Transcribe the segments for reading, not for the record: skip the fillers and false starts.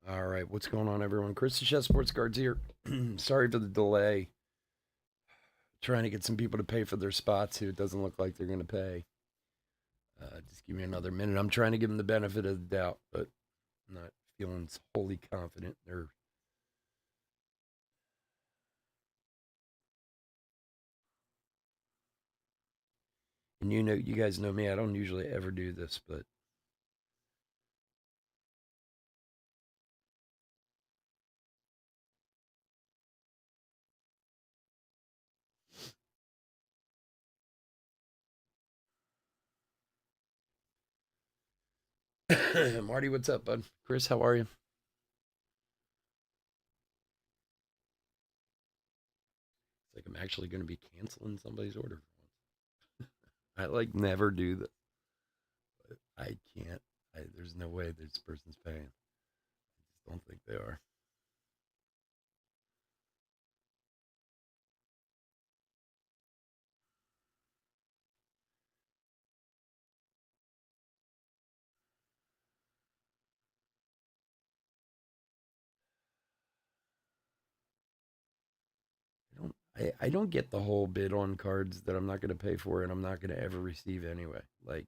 All right, what's going on, everyone? Chris the Chef Sports Cards here. Sorry for the delay. Trying to get some people to pay for their spots who it doesn't look like they're going to pay. Just give me another minute. I'm trying to give them the benefit of the doubt, but I'm not feeling wholly confident. They're and you guys know me. I don't usually ever do this, but Marty, what's up, bud? Chris, how are you? It's like I'm actually going to be canceling somebody's order. I like never do that. I can't. There's no way this person's paying. I just don't think they are. I don't get the whole bid on cards that I'm not going to pay for and I'm not going to ever receive anyway. Like,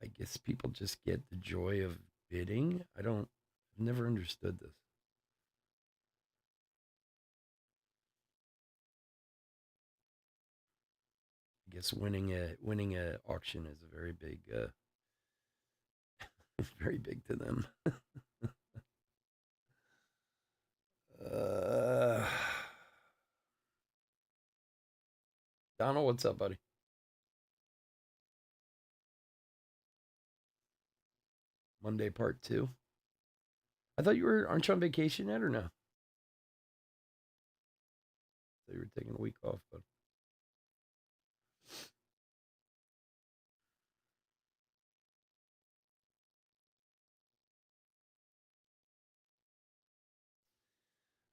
I guess people just get the joy of bidding. I've never understood this. I guess winning a auction is a very big, very big to them. uh, Donald, what's up, buddy? Monday part two. I thought aren't you on vacation yet or no? I thought you were taking a week off, but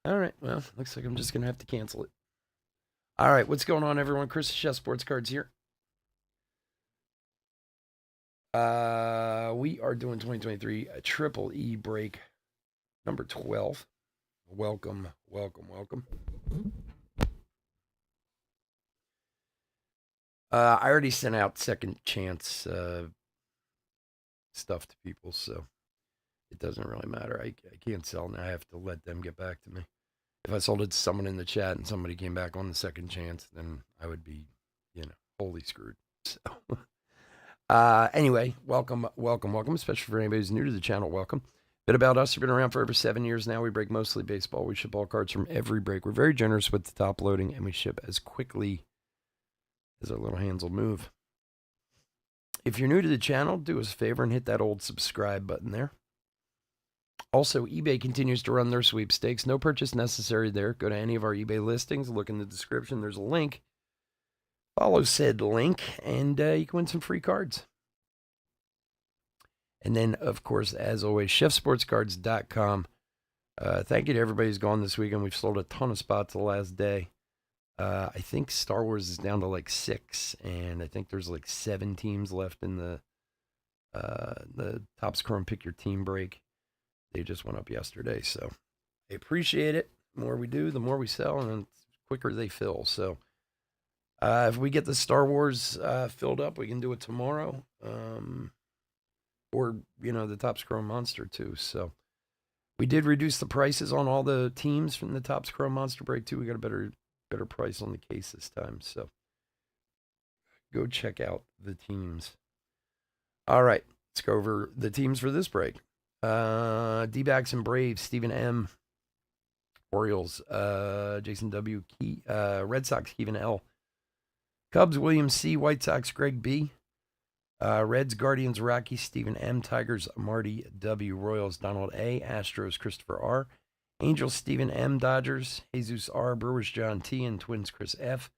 all right. Well, looks like I'm just gonna have to cancel it. All right, what's going on, everyone? Chris the Chef Sports Cards here. We are doing 2023 a triple E break number 12. Welcome, welcome, welcome. I already sent out second chance stuff to people, so it doesn't really matter. I can't sell now. I have to let them get back to me. If I sold it to someone in the chat and somebody came back on the second chance, then I would be, wholly screwed. So, anyway, welcome, welcome, welcome, especially for anybody who's new to the channel. Welcome. Bit about us. We've been around for over 7 years now. We break mostly baseball. We ship all cards from every break. We're very generous with the top loading, and we ship as quickly as our little hands will move. If you're new to the channel, do us a favor and hit that old subscribe button there. Also, eBay continues to run their sweepstakes. No purchase necessary there. Go to any of our eBay listings. Look in the description. There's a link. Follow said link, and you can win some free cards. And then, of course, as always, chefsportscards.com. Thank you to everybody who's gone this weekend. We've sold a ton of spots the last day. I think Star Wars is down to like 6, and I think there's like 7 teams left in the Topps Chrome Pick Your Team break. They just went up yesterday, so I appreciate it. The more we do, the more we sell, and the quicker they fill. So if we get the Star Wars filled up, we can do it tomorrow. Or, the Topps Chrome Monster too. So we did reduce the prices on all the teams from the Topps Chrome Monster break too. We got a better price on the case this time. So go check out the teams. All right, let's go over the teams for this break. D-backs and Braves, Stephen M. Orioles, Jason W. Red Sox, Kevin L. Cubs, William C. White Sox, Greg B. Reds, Guardians, Rocky, Stephen M. Tigers, Marty W. Royals, Donald A. Astros, Christopher R. Angels, Stephen M. Dodgers, Jesus R. Brewers, John T. And Twins, Chris F.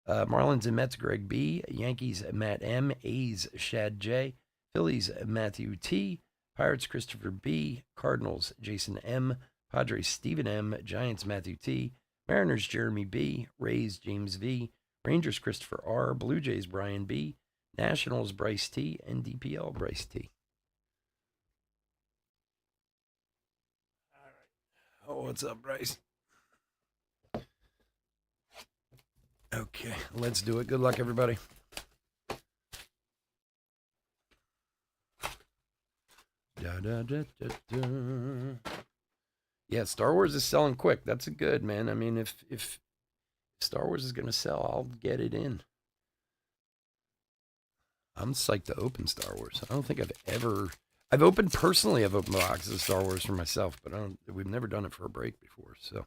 Marlins and Mets, Greg B. Yankees, Matt M. A's, Shad J. Phillies, Matthew T. Pirates, Christopher B. Cardinals, Jason M. Padres, Stephen M. Giants, Matthew T. Mariners, Jeremy B. Rays, James V. Rangers, Christopher R. Blue Jays, Brian B. Nationals, Bryce T. And DPL, Bryce T. Oh, what's up, Bryce? Okay, let's do it. Good luck, everybody. Da, da, da, da, da. Yeah, Star Wars is selling quick. That's a good, man. I mean, if Star Wars is gonna sell, I'll get it in. I'm psyched to open Star Wars. I don't think I've opened personally. I've opened boxes of Star Wars for myself, but we've never done it for a break before, so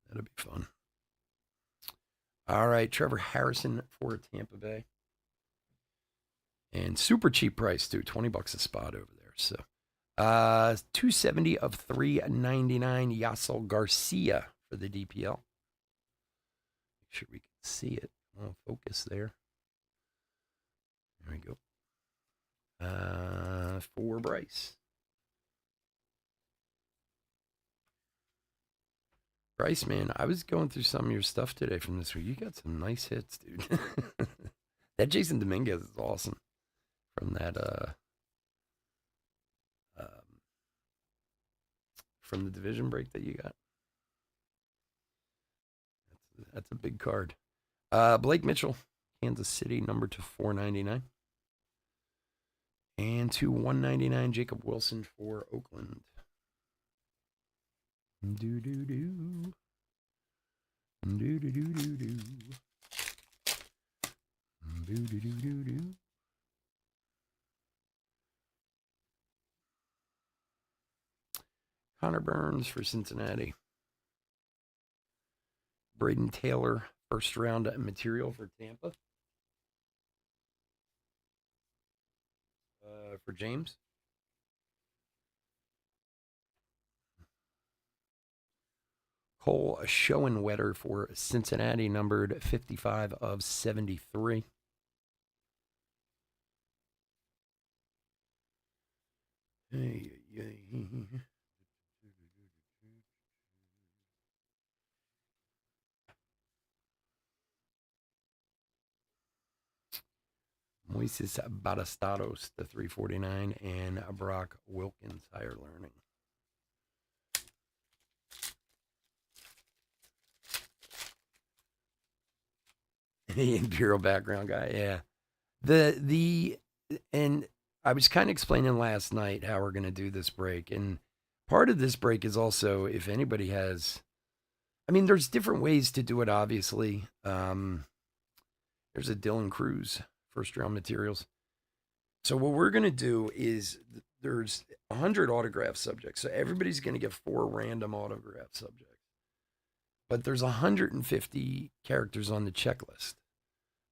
that'll be fun. All right, Trevor Harrison for Tampa Bay, and super cheap price too, $20 a spot over there. So, 270 of 399. Yasel Garcia for the DPL. Make sure we can see it. I'll focus there. There we go. For Bryce. Bryce, man, I was going through some of your stuff today from this week. You got some nice hits, dude. That Jason Dominguez is awesome. From that, from the division break that you got. That's a big card. Blake Mitchell, Kansas City, number to 499. And to 199, Jacob Wilson for Oakland. Do do do. Do do do do do. Do do do do do. Connor Burns for Cincinnati. Braden Taylor, first round material for Tampa. For James. Cole Schoenwetter for Cincinnati, numbered 55 of 73. Hey, Moises Badastados to 349, and Brock Wilkins, higher learning. The Imperial background guy, yeah. And I was kind of explaining last night how we're going to do this break, and part of this break is also if anybody has, I mean, there's different ways to do it. Obviously, there's a Dylan Cruz first round materials. So what we're going to do is there's 100 autograph subjects, so everybody's going to get 4 random autograph subjects, but there's 150 characters on the checklist.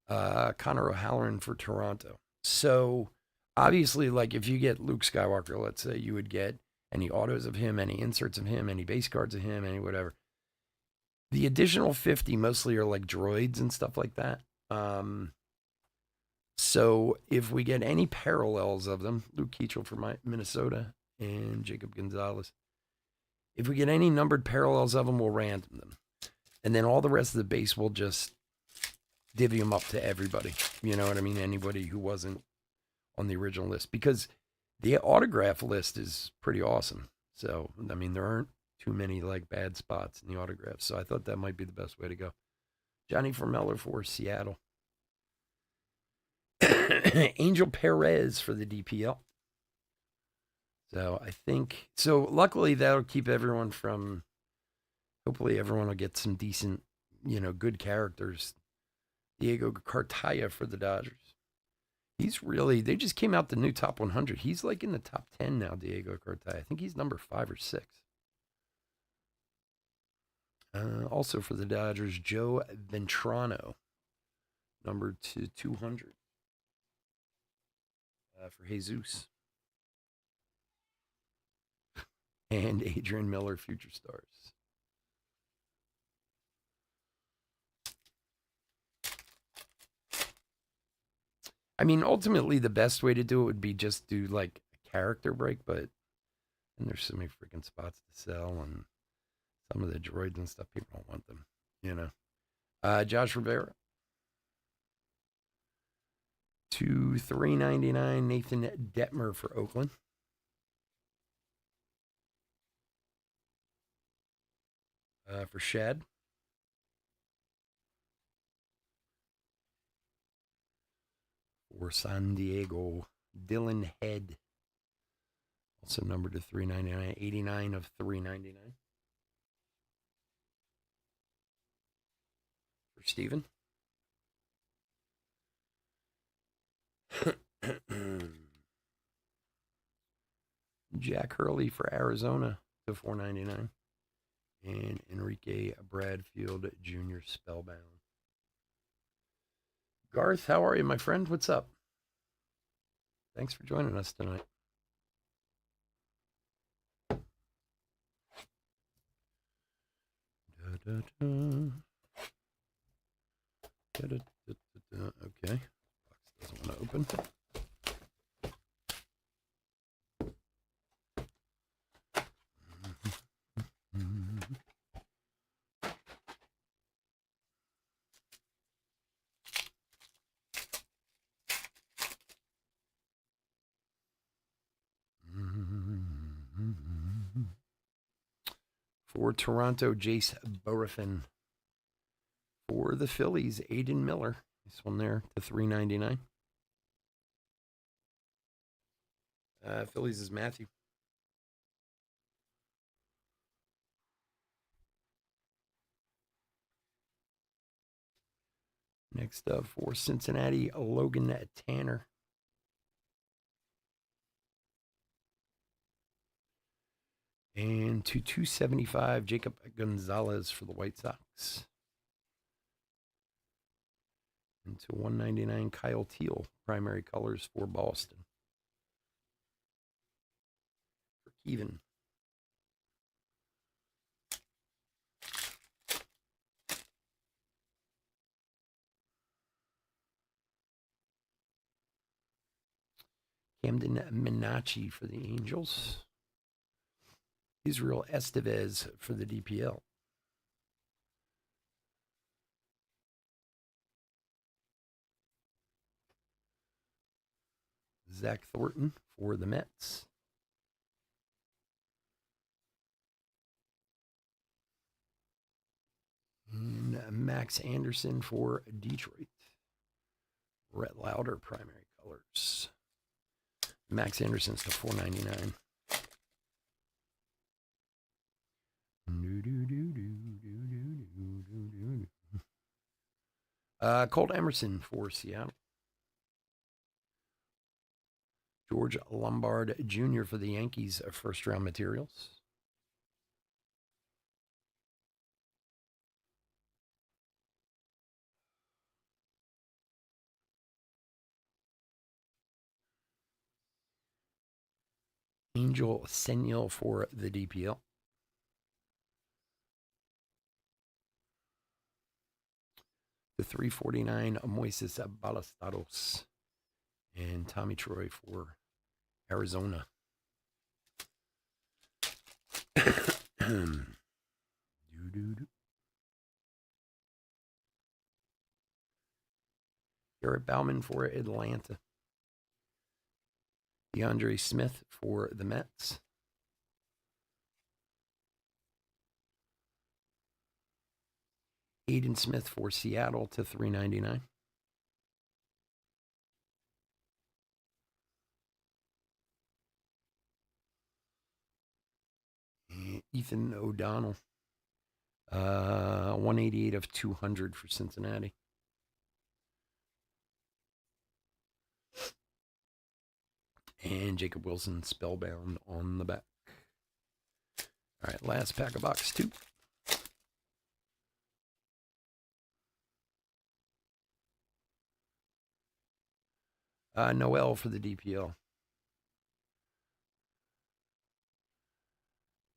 Connor O'Halloran for Toronto. So obviously, like if you get Luke Skywalker, let's say, you would get any autos of him, any inserts of him, any base cards of him, any whatever. The additional 50 mostly are like droids and stuff like that. So if we get any parallels of them, Luke Keechel for Minnesota and Jacob Gonzalez, if we get any numbered parallels of them, we'll random them. And then all the rest of the base will just divvy them up to everybody. You know what I mean? Anybody who wasn't on the original list. Because the autograph list is pretty awesome. So, I mean, there aren't too many like bad spots in the autographs. So I thought that might be the best way to go. Johnny Formeller for Seattle. Angel Perez for the DPL. So I think, so luckily that'll keep everyone from, hopefully everyone will get some decent, good characters. Diego Cartaya for the Dodgers. He's really, they just came out the new top 100. He's like in the top 10 now, Diego Cartaya. I think he's number 5 or 6. Also for the Dodgers, Joe Ventrano, number 200 for Jesus. And Adrian Miller, Future Stars. I mean, ultimately, the best way to do it would be just do like a character break, but and there's so many freaking spots to sell, and some of the droids and stuff, people don't want them, Josh Rivera. To 399, Nathan Detmer for Oakland. For Shad. For San Diego, Dylan Head. Also numbered to 399, 89 of 399. For Steven. Jack Hurley for Arizona to 499. And Enrique Bradfield Jr. Spellbound. Garth, how are you, my friend? What's up? Thanks for joining us tonight. Okay. Box doesn't want to open. For Toronto, Jace Burrifin. For the Phillies, Aiden Miller. This one there to 399. Phillies is Matthew. Next up for Cincinnati, Logan Tanner. And to 275, Jacob Gonzalez for the White Sox. And to 199, Kyle Teal, primary colors for Boston. For Kevin. Camden Minacci for the Angels. Israel Estevez for the DPL. Zach Thornton for the Mets. And Max Anderson for Detroit. Rhett Lauder, primary colors. Max Anderson's to 499. Colt Emerson for Seattle. George Lombard Jr. for the Yankees, first round materials. Angel Senil for the DPL. The 349, Moises Ballestaros. And Tommy Troy for Arizona. Garrett Bauman for Atlanta. DeAndre Smith for the Mets. Aiden Smith for Seattle to 399. Ethan O'Donnell. 188 of 200 for Cincinnati. And Jacob Wilson spellbound on the back. All right, last pack of box 2. Noel for the DPL.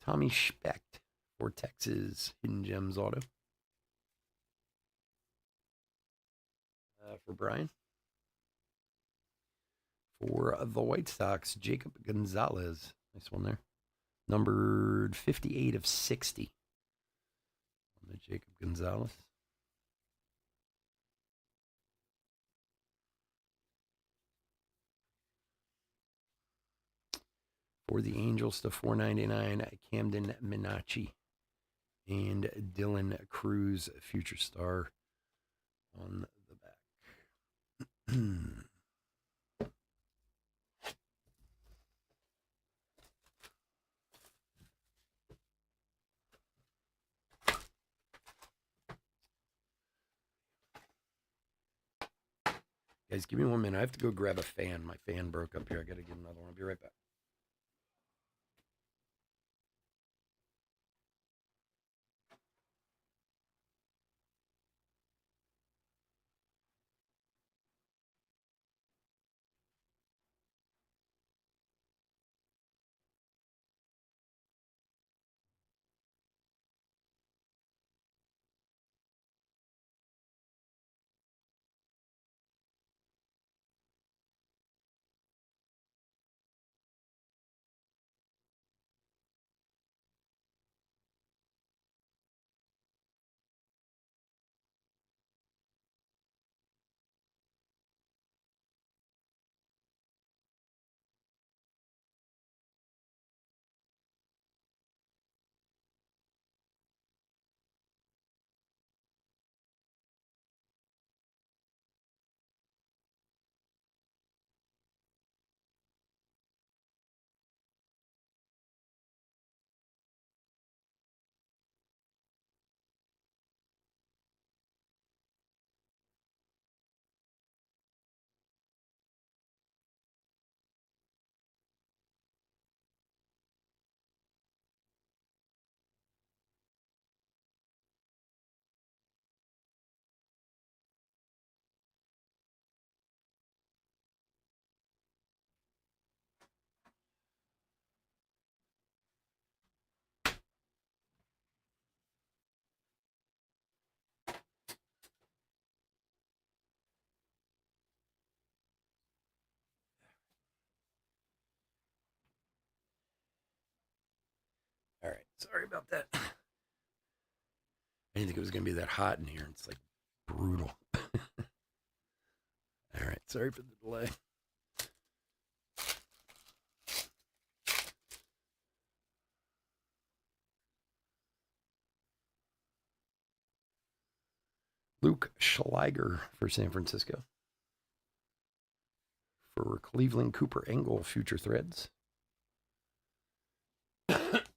Tommy Specht for Texas Hidden Gems Auto. For Brian. For the White Sox, Jacob Gonzalez. Nice one there. Numbered 58 of 60. On the Jacob Gonzalez. For the Angels to 499, Camden Minacci. And Dylan Cruz, future star on the back. Guys, give me 1 minute. I have to go grab a fan. My fan broke up here. I got to get another one. I'll be right back. All right. Sorry about that. I didn't think it was going to be that hot in here. It's like brutal. All right. Sorry for the delay. Luke Schleiger for San Francisco. For Cleveland, Cooper Engel, future threads.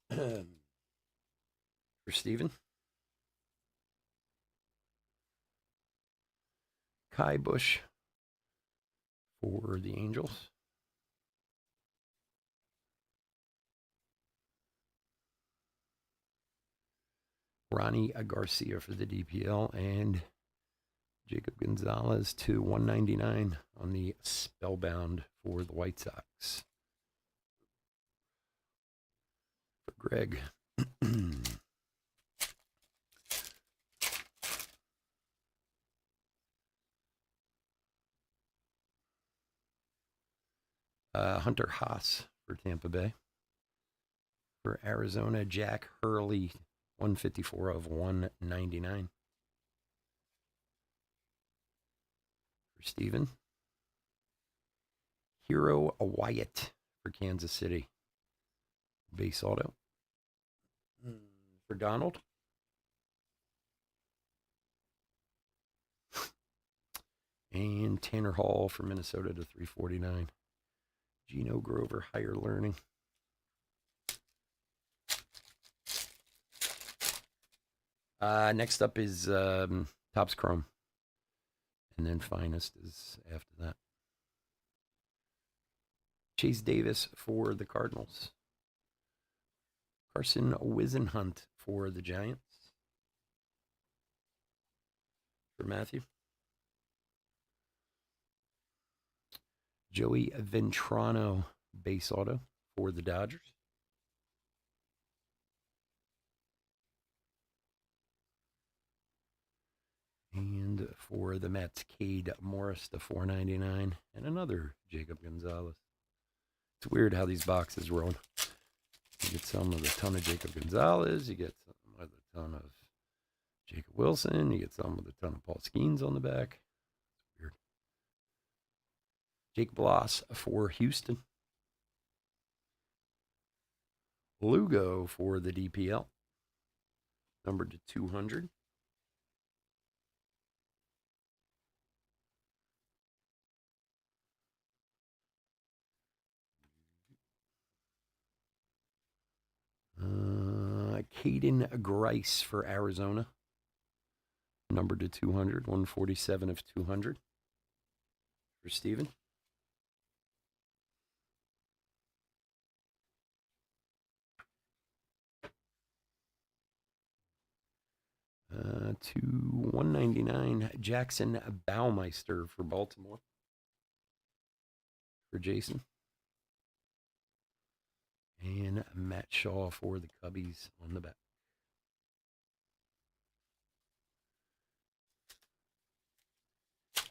For Steven. Kai Bush for the Angels. Ronnie Garcia for the DPL, and Jacob Gonzalez to 199 on the Spellbound for the White Sox. For Greg. Hunter Haas for Tampa Bay. For Arizona, Jack Hurley, 154 of 199. For Steven. Hero Wyatt for Kansas City. Base auto. For Donald. And Tanner Hall for Minnesota to 349. Gino Grover, Higher Learning. Next up is Topps Chrome. And then Finest is after that. Chase Davis for the Cardinals. Carson Whisenhunt for the Giants. For Matthew. Joey Ventrano, base auto for the Dodgers. And for the Mets, Cade Morris to 499, and another Jacob Gonzalez. It's weird how these boxes roll. You get some with a ton of Jacob Gonzalez. You get some with a ton of Jacob Wilson. You get some with a ton of Paul Skeens on the back. It's weird. Jake Bloss for Houston. Lugo for the DPL. numbered to 200. Caden Grice for Arizona, numbered to 200, 147 of 200 for Steven. To 199, Jackson Baumeister for Baltimore for Jason. And Matt Shaw for the Cubbies on the back.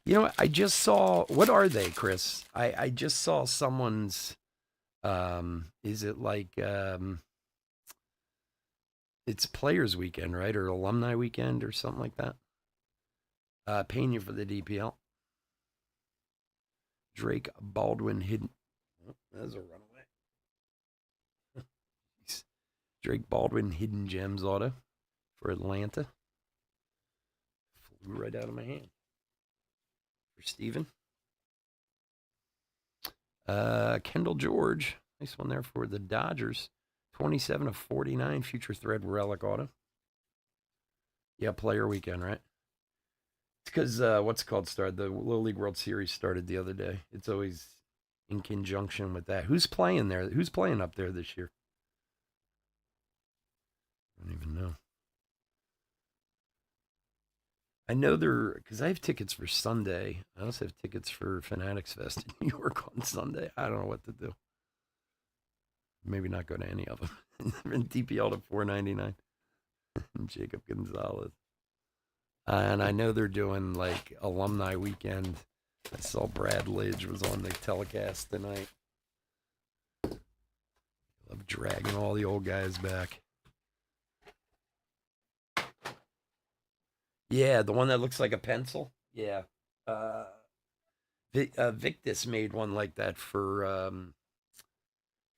You know, I just saw, what are they, Chris? I just saw someone's, is it like, it's Players Weekend, right? Or Alumni Weekend or something like that. Pena for the DPL. Drake Baldwin hidden. Oh, there's a runaway. Drake Baldwin Hidden Gems auto for Atlanta. Flew right out of my hand. For Steven. Kendall George. Nice one there for the Dodgers. 27 of 49 future thread relic auto. Yeah, Player Weekend, right? It's because what's it called started? The Little League World Series started the other day. It's always in conjunction with that. Who's playing there? Who's playing up there this year? I don't even know. I know they're because I have tickets for Sunday. I also have tickets for Fanatics Fest in New York on Sunday. I don't know what to do. Maybe not go to any of them. DPL to $4.99. Jacob Gonzalez. And I know they're doing like Alumni Weekend. I saw Brad Lidge was on the telecast tonight. Love dragging all the old guys back. Yeah, the one that looks like a pencil. Yeah. Victus made one like that for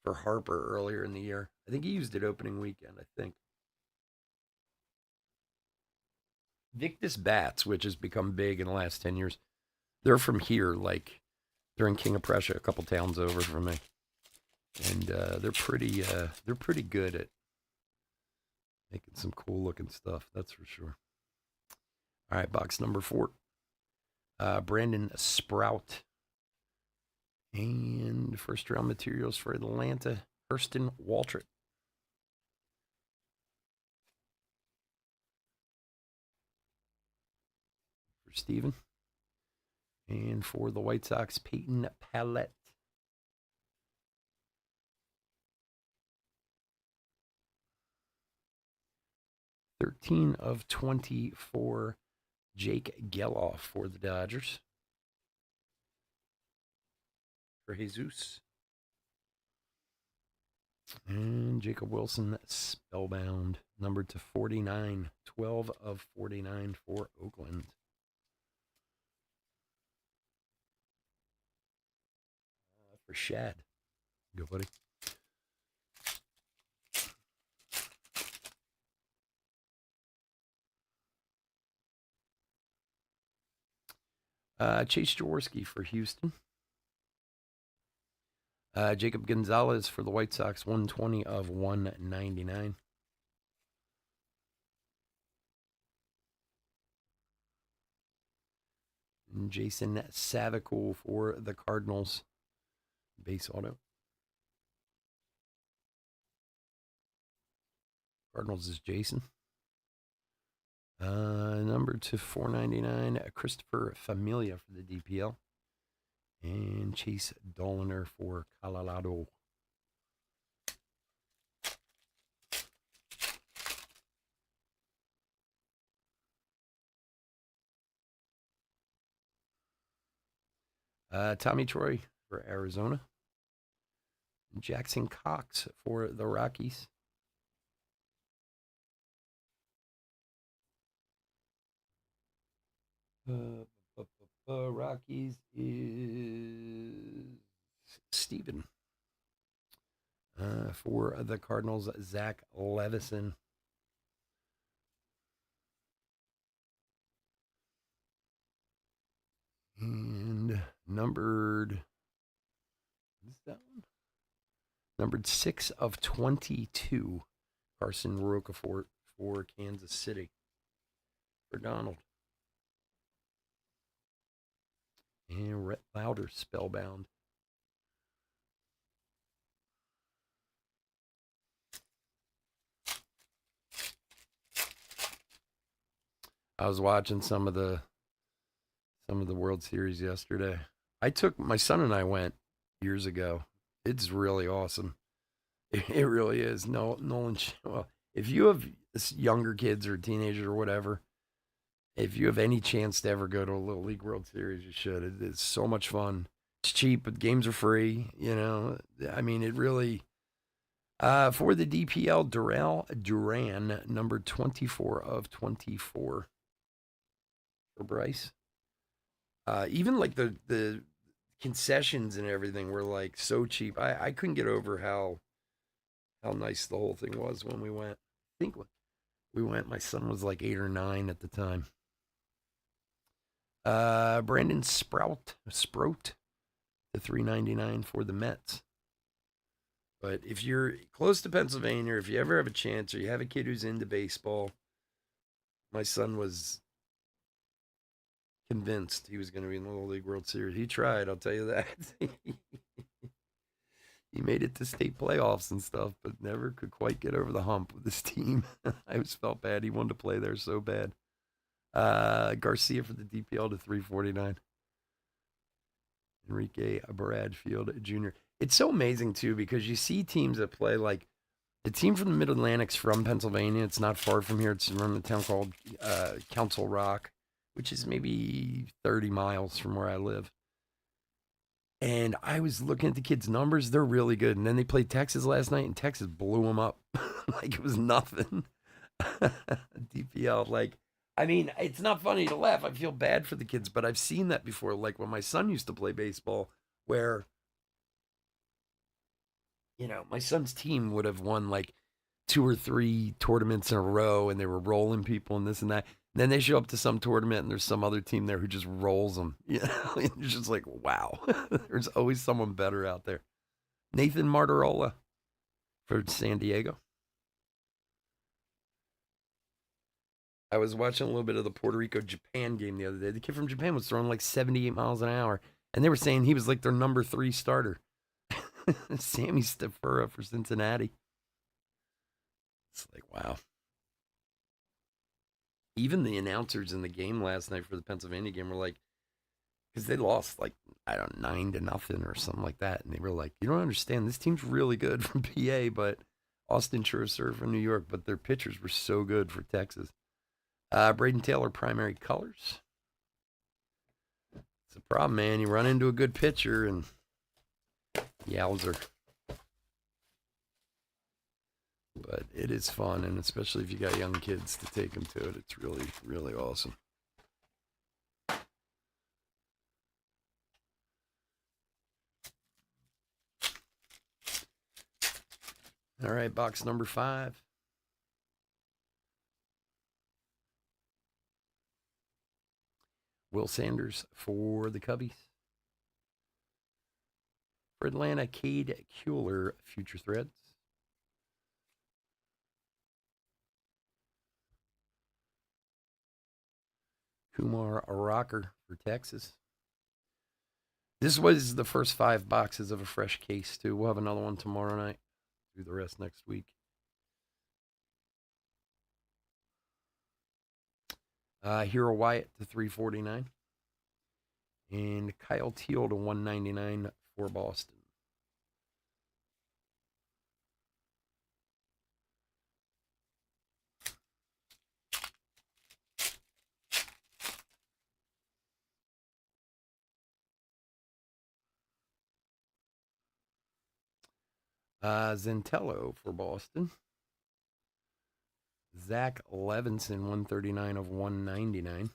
Harper earlier in the year. I think he used it opening weekend, I think. Victus Bats, which has become big in the last 10 years. They're from here, like they're in King of Prussia, a couple towns over from me. And they're pretty good at making some cool looking stuff, that's for sure. All right, box number 4. Brandon Sprout. And first round materials for Atlanta, Hurston Waltrip. For Steven. And for the White Sox, Peyton Pallette. $13 of $24, Jake Geloff for the Dodgers. For Jesus. And Jacob Wilson, Spellbound, numbered to 49. 12 of 49 for Oakland. For Shad. Go, buddy. Chase Jaworski for Houston. Jacob Gonzalez for the White Sox, 120 of 199. And Jason Savicul for the Cardinals, base auto. Cardinals is Jason. Number to 499, Christopher Familia for the DPL. And Chase Doliner for Colorado. Tommy Troy for Arizona. Jackson Cox for the Rockies. Rockies is Steven. For the Cardinals, Zach Levison. Numbered, what is that one? Numbered 6 of 22. Carson Rocafort for Kansas City. For Donald. And Rhett Lauder, Spellbound. I was watching some of the World Series yesterday. I took my son and I went years ago. It's really awesome. It really is. No, Nolan. Well, if you have younger kids or teenagers or whatever, if you have any chance to ever go to a Little League World Series, you should. It's so much fun. It's cheap, but games are free. You know, I mean, it really. For the DPL, Duran, number 24 of 24 for Bryce. Even like the concessions and everything were like so cheap. I couldn't get over how nice the whole thing was when we went. I think we went. My son was like 8 or 9 at the time. Brandon Sprout, the 399 for the Mets. But if you're close to Pennsylvania, if you ever have a chance, or you have a kid who's into baseball, my son was convinced he was going to be in the Little League World Series. He tried, I'll tell you that. He made it to state playoffs and stuff, but never could quite get over the hump with his team. I always felt bad. He wanted to play there so bad. Garcia for the DPL to 349. Enrique Bradfield Jr. It's so amazing too because you see teams that play like the team from the Mid Atlantic's from Pennsylvania. It's not far from here. It's from a town called Council Rock, which is maybe 30 miles from where I live. And I was looking at the kids' numbers. They're really good. And then they played Texas last night, and Texas blew them up like it was nothing. DPL, like, I mean, it's not funny to laugh. I feel bad for the kids, but I've seen that before. Like when my son used to play baseball, where, my son's team would have won like 2 or 3 tournaments in a row, and they were rolling people and this and that. And then they show up to some tournament, and there's some other team there who just rolls them. It's just like, wow, there's always someone better out there. Nathan Martarola for San Diego. I was watching a little bit of the Puerto Rico Japan game the other day. The kid from Japan was throwing like 78 miles an hour, and they were saying he was like their number 3 starter. Sammy Stafura for Cincinnati. It's like, wow. Even the announcers in the game last night for the Pennsylvania game were like, because they lost like, I don't know, 9-0 or something like that. And they were like, you don't understand. This team's really good from PA, but Austin Chiriser from New York, but their pitchers were so good for Texas. Braden Taylor, primary colors. It's a problem, man. You run into a good pitcher and yowzer. But it is fun, and especially if you got young kids to take them to it, it's really, really awesome. All right, box number 5. Will Sanders for the Cubbies. For Atlanta, Cade Kuehler, Future Threads. Kumar Rocker for Texas. This was the first 5 boxes of a fresh case, too. We'll have another one tomorrow night. Do the rest next week. Hero Wyatt to 349. And Kyle Teal to 199 for Boston. Zentello for Boston. Zach Levinson, 139 of 199.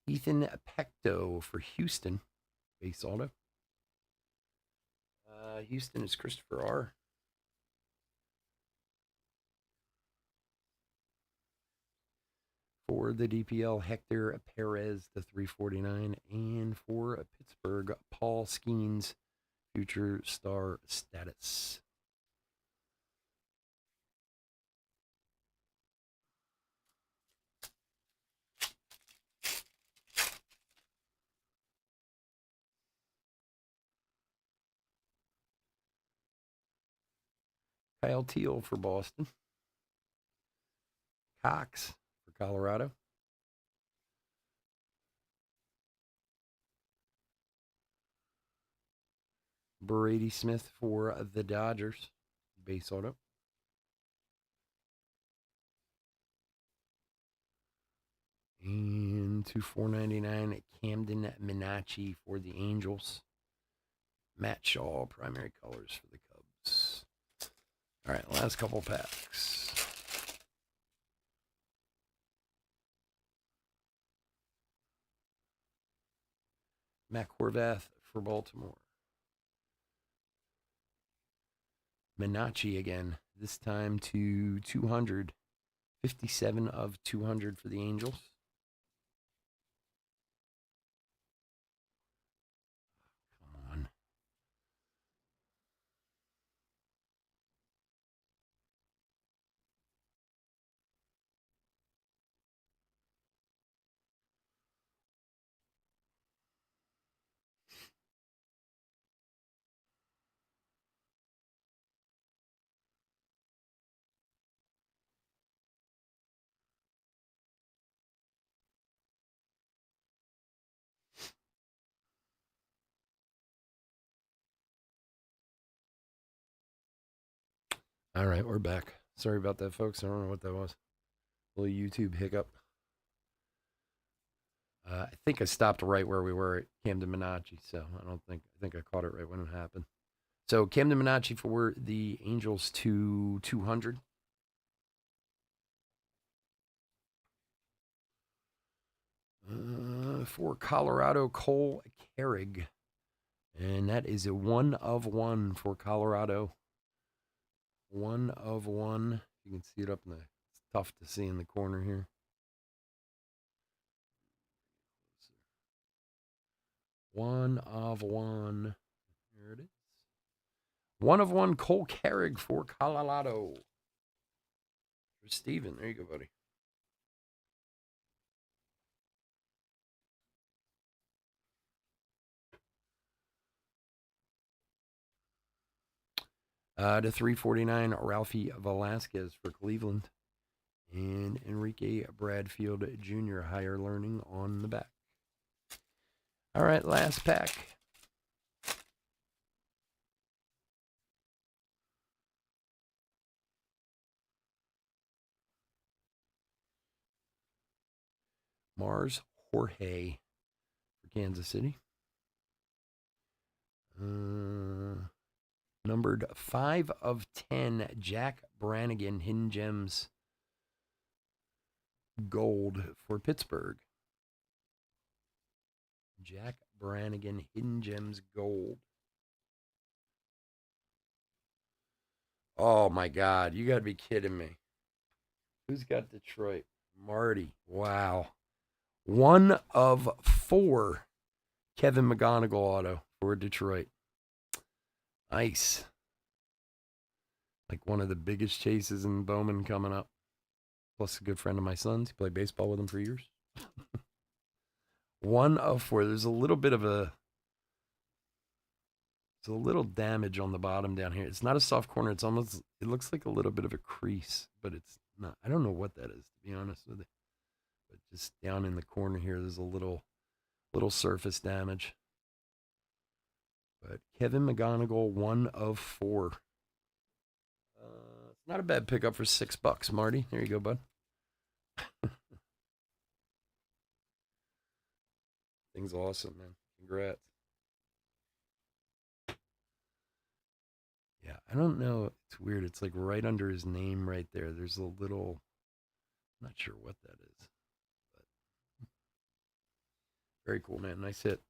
Ethan Pecto for Houston, base auto. Houston is Christopher R. For the DPL, Hector Perez, the 349. And for Pittsburgh, Paul Skeens, future star status. Kyle Teal for Boston. Cox for Colorado. Brady Smith for the Dodgers. Base auto. And to $4.99, Camden Minacci for the Angels. Matt Shaw, primary colors for the Cubs. All right, last couple packs. Matt Horvath for Baltimore. Minacci again, this time to 200. 57 of 200 for the Angels. Come on. All right, we're back. Sorry about that, folks. I don't know what that was. A little YouTube hiccup. I think I stopped right where we were at Camden Minacci, so I think I caught it right when it happened. So Camden Minacci for the Angels to 200. For Colorado, Cole Carrig. And that is a 1 of 1 for Colorado. 1 of 1. You can see it up in the, it's tough to see in the corner here. 1 of 1. There it is. 1 of 1, Cole Carrig for Colorado. For Steven. There you go, buddy. To 349, Ralphie Velasquez for Cleveland. And Enrique Bradfield Jr., higher learning on the back. All right, last pack. Mars Jorge for Kansas City. Numbered 5 of 10, Jack Brannigan, Hidden Gems Gold for Pittsburgh. Jack Brannigan, Hidden Gems Gold. Oh my God, you got to be kidding me. Who's got Detroit? Marty. Wow. 1 of 4, Kevin McGonigal auto for Detroit. Nice. Like one of the biggest chases in Bowman coming up. Plus a good friend of my son's. He played baseball with him for years. 1 of 4. There's a little bit of a damage on the bottom down here. It's not a soft corner. It's almost, it looks like a little bit of a crease, but it's not. I don't know what that is, to be honest with you. But just down in the corner here, there's a little surface damage. But Kevin McGonigal, 1 of 4. It's not a bad pickup for $6, Marty. There you go, bud. Thing's awesome, man. Congrats. Yeah, I don't know. It's weird. It's like right under his name right there. There's a little, I'm not sure what that is. But very cool, man. Nice hit.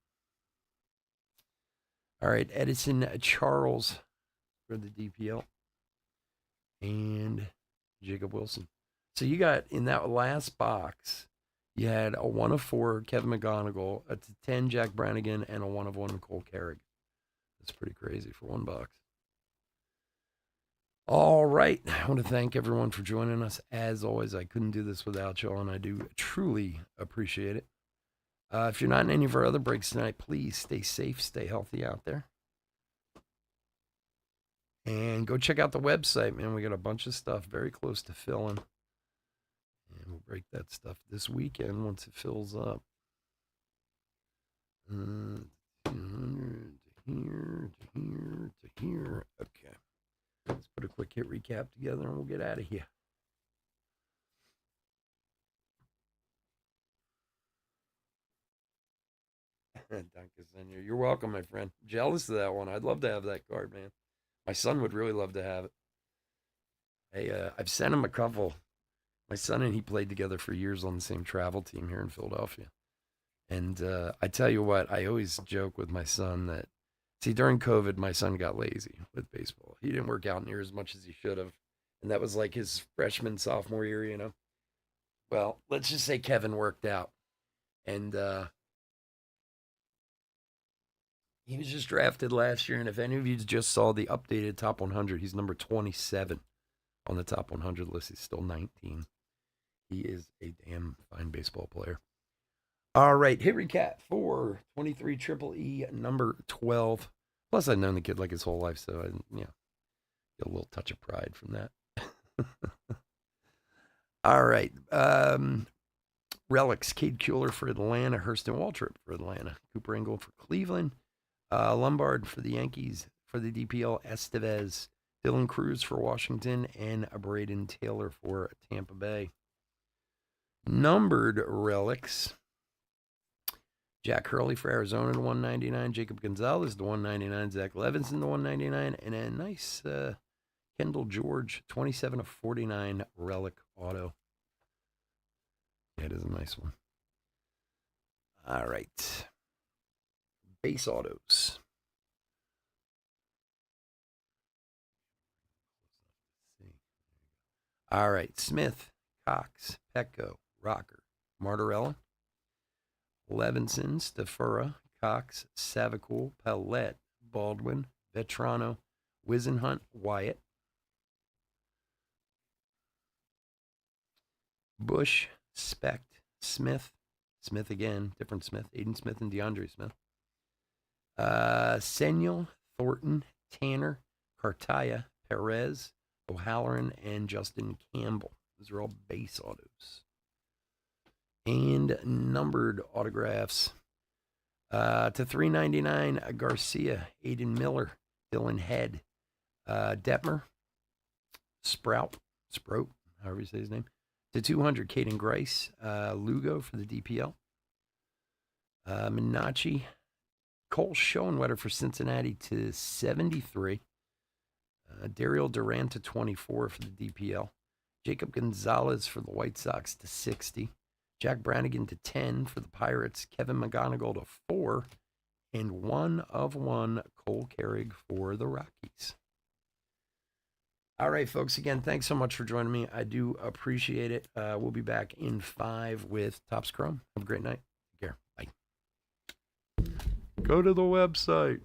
All right, Edison Charles for the DPL. And Jacob Wilson. So you got in that last box, you had a 1 of 4 Kevin McGonigal, a 10 Jack Brannigan, and a 1 of 1 Cole Carrig. That's pretty crazy for one box. All right. I want to thank everyone for joining us. As always, I couldn't do this without y'all, and I do truly appreciate it. If you're not in any of our other breaks tonight, please stay safe, stay healthy out there. And go check out the website, man. We got a bunch of stuff very close to filling. And we'll break that stuff this weekend once it fills up. 200 to here, to here, to here. Okay. Let's put a quick hit recap together and we'll get out of here. Danke, Senor. You're welcome, my friend. Jealous of that one. I'd love to have that card, man. My son would really love to have it. Hey, I've sent him a couple. My son and he played together for years on the same travel team here in Philadelphia. And I tell you what, I always joke with my son that, see, during COVID, my son got lazy with baseball. He didn't work out near as much as he should have. And that was like his freshman, sophomore year, you know. Well, let's just say Kevin worked out. And he was just drafted last year. And if any of you just saw the updated top 100, he's number 27 on the top 100 list. He's still 19. He is a damn fine baseball player. All right, hit recap for 23 Triple E number 12. Plus, I've known the kid like his whole life, so I, get a little touch of pride from that. All right, relics: Cade Kuehler for Atlanta, Hurston Waltrip for Atlanta, Cooper Engel for Cleveland, Lombard for the Yankees, for the DPL, Estevez, Dylan Cruz for Washington, and Braden Taylor for Tampa Bay. Numbered relics: Jack Hurley for Arizona to 199, Jacob Gonzalez to 199, Zach Levinson to 199, and a nice Kendall George 27 of 49 relic auto. Yeah, it is a nice one. All right. Base autos. All right. Smith, Cox, Petco, Rocker, Martorella, Levinson, Stafura, Cox, Savicool, Pellette, Baldwin, Vetrano, Wisenhunt, Wyatt, Bush, Specht, Smith again, different Smith, Aiden Smith and DeAndre Smith, Senyel, Thornton, Tanner, Cartaya, Perez, O'Halloran, and Justin Campbell. Those are all base autos. And numbered autographs. To 399, Garcia, Aiden Miller, Dylan Head, Detmer, Sprout, however you say his name. To 200, Caden Grice, Lugo for the DPL. Minacci, Cole Schoenwetter for Cincinnati to 73. Daryl Durant to 24 for the DPL. Jacob Gonzalez for the White Sox to 60. Jack Brannigan to 10 for the Pirates. Kevin McGonigal to 4. And 1 of 1 Cole Carrig for the Rockies. All right, folks. Again, thanks so much for joining me. I do appreciate it. We'll be back in 5 with Topps Chrome. Have a great night. Take care. Bye. Go to the website.